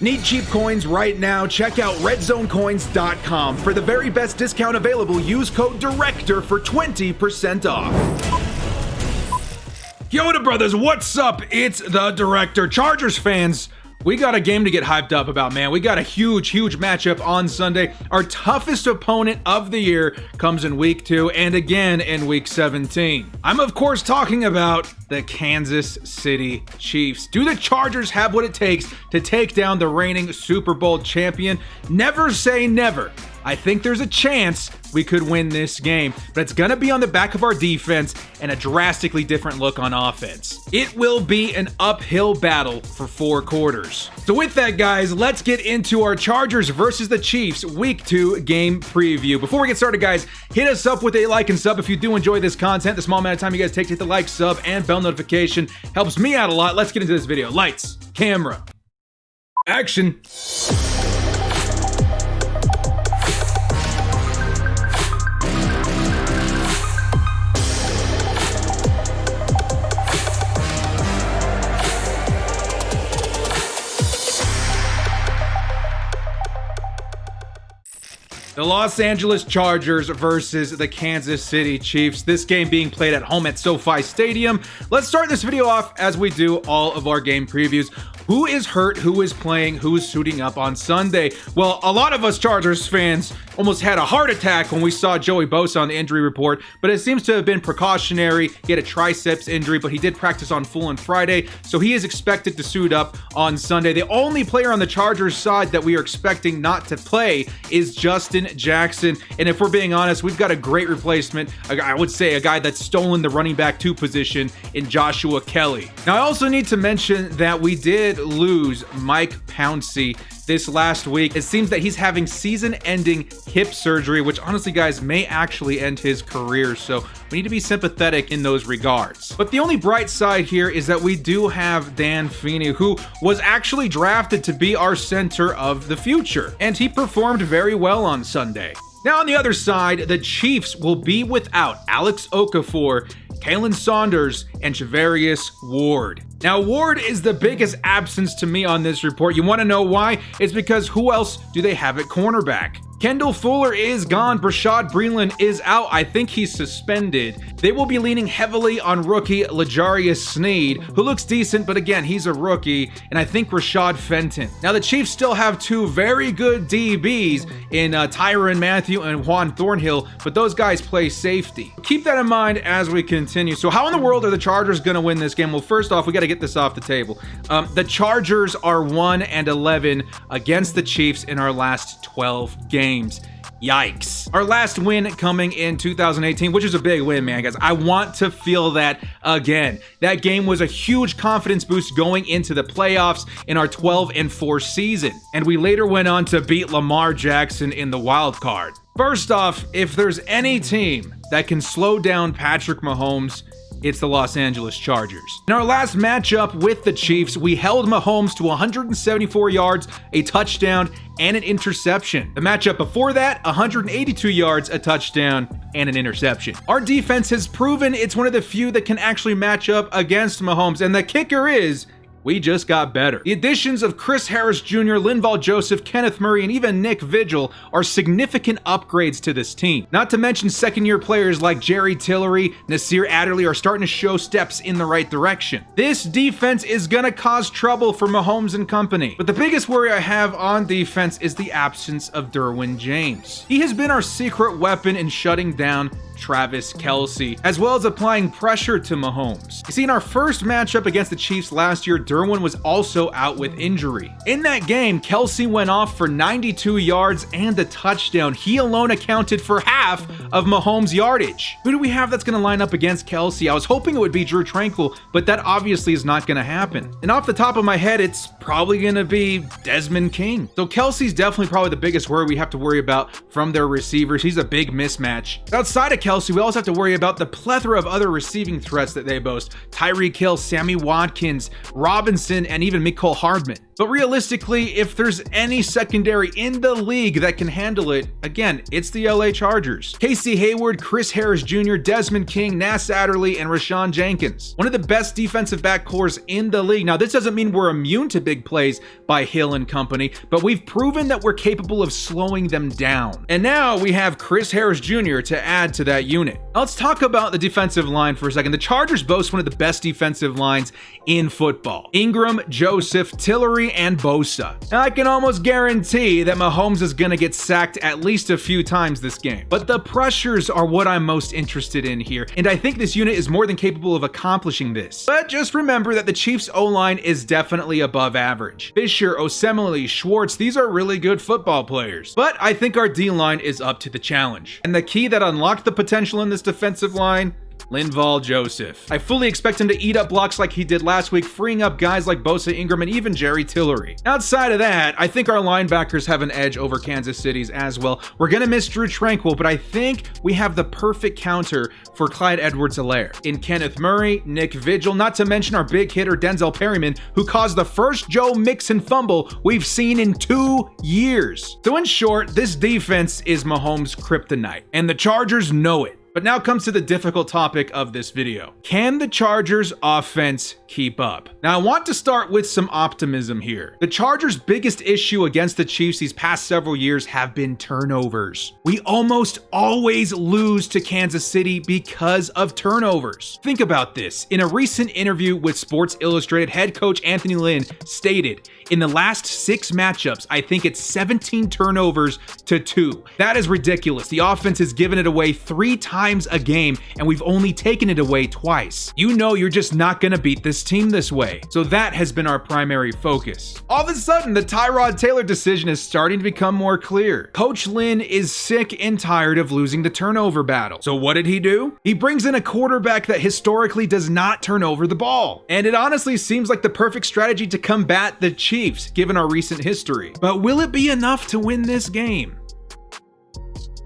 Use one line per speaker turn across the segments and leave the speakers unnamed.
Need cheap coins right now? Check out redzonecoins.com. For the very best discount available, use code DIRECTOR for 20% off. Yoda Brothers, what's up? It's the Director. Chargers fans, we got a game to get hyped up about, man. We got a huge matchup on Sunday. Our toughest opponent of the year comes in week 2 and again in week 17. I'm of course talking about the Kansas City Chiefs. Do the Chargers have what it takes to take down the reigning Super Bowl champion? Never say never. I think there's a chance we could win this game, but it's gonna be on the back of our defense and a drastically different look on offense. It will be an uphill battle for 4 quarters. So with that, guys, let's get into our Chargers versus the Chiefs Week 2 game preview. Before we get started, guys, hit us up with a like and sub if you do enjoy this content. The small amount of time you guys take to hit the like, sub, and bell notification helps me out a lot. Let's get into this video. Lights, camera, action. The Los Angeles Chargers versus the Kansas City Chiefs. This game being played at home at SoFi Stadium. Let's start this video off as we do all of our game previews. Who is hurt? Who is playing? Who's suiting up on Sunday? Well, a lot of us Chargers fans almost had a heart attack when we saw Joey Bosa on the injury report, but it seems to have been precautionary. He had a triceps injury, but he did practice on full on Friday, so he is expected to suit up on Sunday. The only player on the Chargers side that we are expecting not to play is Justin Jackson, and if we're being honest, we've got a great replacement. I would say a guy that's stolen the running back 2 position in Joshua Kelly. Now, I also need to mention that we did lose Mike Pouncey this last week. It seems that he's having season-ending hip surgery, which honestly, guys, may actually end his career, so we need to be sympathetic in those regards. But the only bright side here is that we do have Dan Feeney, who was actually drafted to be our center of the future, and he performed very well on Sunday. Now, on the other side, the Chiefs will be without Alex Okafor, Kalen Saunders, and Charvarius Ward. Now, Ward is the biggest absence to me on this report. You want to know why? It's because who else do they have at cornerback? Kendall Fuller is gone. Bashaud Breeland is out. I think he's suspended. They will be leaning heavily on rookie L'Jarius Sneed, who looks decent, but again, he's a rookie, and I think Rashad Fenton. Now, the Chiefs still have 2 very good DBs in Tyrann Mathieu and Juan Thornhill, but those guys play safety. Keep that in mind as we continue. So how in the world are the Chargers going to win this game? Well, first off, we got to get this off the table. The Chargers are 1-11 against the Chiefs in our last 12 games. Yikes. Our last win coming in 2018, which is a big win, man, guys. I want to feel that again. That game was a huge confidence boost going into the playoffs in our 12-4 season. And we later went on to beat Lamar Jackson in the wild card. First off, if there's any team that can slow down Patrick Mahomes, it's the Los Angeles Chargers. In our last matchup with the Chiefs, we held Mahomes to 174 yards, a touchdown, and an interception. The matchup before that, 182 yards, a touchdown, and an interception. Our defense has proven it's one of the few that can actually match up against Mahomes, and the kicker is, we just got better. The additions of Chris Harris Jr., Linval Joseph, Kenneth Murray, and even Nick Vigil are significant upgrades to this team. Not to mention second-year players like Jerry Tillery, Nasir Adderley are starting to show steps in the right direction. This defense is gonna cause trouble for Mahomes and company. But the biggest worry I have on defense is the absence of Derwin James. He has been our secret weapon in shutting down Travis Kelce, as well as applying pressure to Mahomes. You see, in our first matchup against the Chiefs last year, Derwin was also out with injury. In that game, Kelce went off for 92 yards and a touchdown. He alone accounted for half of Mahomes' yardage. Who do we have that's going to line up against Kelce? I was hoping it would be Drew Tranquill, but that obviously is not going to happen. And off the top of my head, it's probably going to be Desmond King. So Kelce's definitely probably the biggest worry we have to worry about from their receivers. He's a big mismatch. Outside of Kelce, we also have to worry about the plethora of other receiving threats that they boast. Tyreek Hill, Sammy Watkins, Robinson, and even Mecole Hardman. But realistically, if there's any secondary in the league that can handle it, again, it's the LA Chargers. Casey Hayward, Chris Harris Jr., Desmond King, Nas Adderley, and Rashawn Jenkins. One of the best defensive back cores in the league. Now, this doesn't mean we're immune to big plays by Hill and company, but we've proven that we're capable of slowing them down. And now we have Chris Harris Jr. to add to that unit. Now let's talk about the defensive line for a second. The Chargers boast one of the best defensive lines in football. Ingram, Joseph, Tillery, and Bosa. Now I can almost guarantee that Mahomes is going to get sacked at least a few times this game. But the pressures are what I'm most interested in here, and I think this unit is more than capable of accomplishing this. But just remember that the Chiefs' O-line is definitely above average. Fisher, Osemele, Schwartz, these are really good football players. But I think our D-line is up to the challenge. And the key that unlocked the potential in this defensive line, Linval Joseph. I fully expect him to eat up blocks like he did last week, freeing up guys like Bosa, Ingram, and even Jerry Tillery. Outside of that, I think our linebackers have an edge over Kansas City's as well. We're gonna miss Drew Tranquill, but I think we have the perfect counter for Clyde Edwards-Helaire in Kenneth Murray, Nick Vigil, not to mention our big hitter Denzel Perryman, who caused the first Joe Mixon fumble we've seen in 2 years. So in short, this defense is Mahomes' kryptonite, and the Chargers know it. But now comes to the difficult topic of this video. Can the Chargers offense keep up? Now I want to start with some optimism here. The Chargers' biggest issue against the Chiefs these past several years have been turnovers. We almost always lose to Kansas City because of turnovers. Think about this. In a recent interview with Sports Illustrated, head coach Anthony Lynn stated, in the last 6 matchups, I think it's 17 turnovers to 2. That is ridiculous. The offense has given it away 3 times a game, and we've only taken it away twice. You know you're just not gonna beat this team this way. So that has been our primary focus. All of a sudden, the Tyrod Taylor decision is starting to become more clear. Coach Lynn is sick and tired of losing the turnover battle. So what did he do? He brings in a quarterback that historically does not turn over the ball. And it honestly seems like the perfect strategy to combat the Chiefs, given our recent history. But will it be enough to win this game?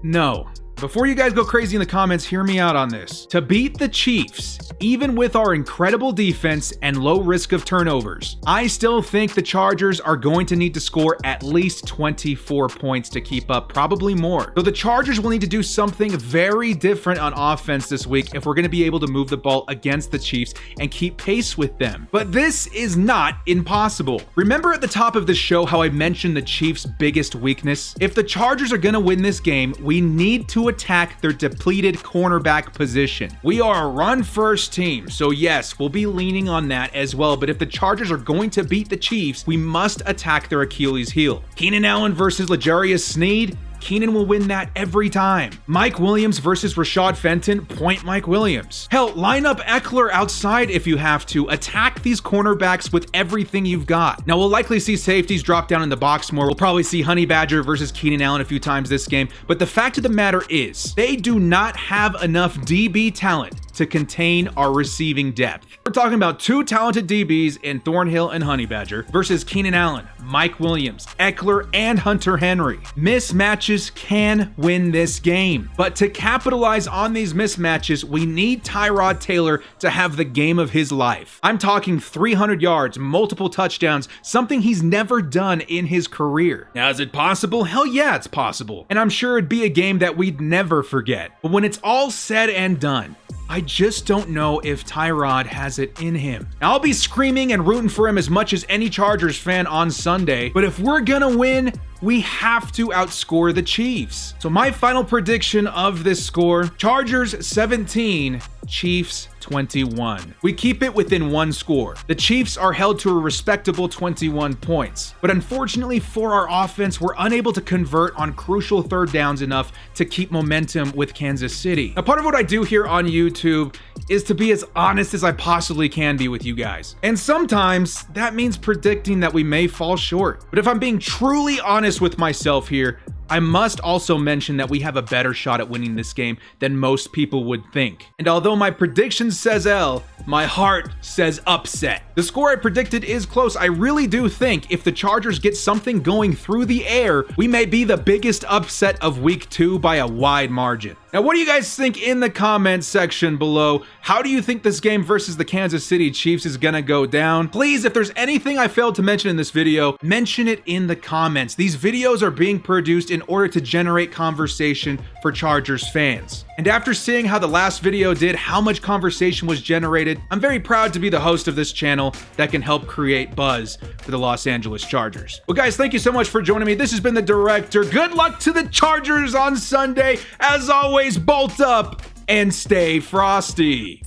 No. Before you guys go crazy in the comments, hear me out on this. To beat the Chiefs, even with our incredible defense and low risk of turnovers, I still think the Chargers are going to need to score at least 24 points to keep up, probably more. So the Chargers will need to do something very different on offense this week if we're going to be able to move the ball against the Chiefs and keep pace with them. But this is not impossible. Remember at the top of the show how I mentioned the Chiefs' biggest weakness? If the Chargers are going to win this game, we need to attack their depleted cornerback position. We are a run-first team, so yes, we'll be leaning on that as well, but if the Chargers are going to beat the Chiefs, we must attack their Achilles heel. Keenan Allen versus L'Jarius Sneed? Keenan will win that every time. Mike Williams versus Rashad Fenton, point Mike Williams. Hell, line up Eckler outside if you have to. Attack these cornerbacks with everything you've got. Now, we'll likely see safeties drop down in the box more. We'll probably see Honey Badger versus Keenan Allen a few times this game. But the fact of the matter is, they do not have enough DB talent to contain our receiving depth. We're talking about 2 talented DBs in Thornhill and Honey Badger versus Keenan Allen, Mike Williams, Eckler, and Hunter Henry. Mismatches can win this game, but to capitalize on these mismatches, we need Tyrod Taylor to have the game of his life. I'm talking 300 yards, multiple touchdowns, something he's never done in his career. Now, is it possible? Hell yeah, it's possible. And I'm sure it'd be a game that we'd never forget. But when it's all said and done, I just don't know if Tyrod has it in him. Now, I'll be screaming and rooting for him as much as any Chargers fan on Sunday, but if we're gonna win, we have to outscore the Chiefs. So my final prediction of this score, Chargers 17, Chiefs 21. We keep it within 1 score. The Chiefs are held to a respectable 21 points, but unfortunately for our offense, we're unable to convert on crucial 3rd downs enough to keep momentum with Kansas City. Now, part of what I do here on YouTube is to be as honest as I possibly can be with you guys. And sometimes that means predicting that we may fall short. But if I'm being truly honest with myself here, I must also mention that we have a better shot at winning this game than most people would think. And although my prediction says L, my heart says upset. The score I predicted is close. I really do think if the Chargers get something going through the air, we may be the biggest upset of week 2 by a wide margin. Now, what do you guys think in the comments section below? How do you think this game versus the Kansas City Chiefs is gonna go down? Please, if there's anything I failed to mention in this video, mention it in the comments. These videos are being produced in order to generate conversation for Chargers fans. And after seeing how the last video did, how much conversation was generated, I'm very proud to be the host of this channel that can help create buzz for the Los Angeles Chargers. Well, guys, thank you so much for joining me. This has been the Director. Good luck to the Chargers on Sunday. As always, bolt up and stay frosty.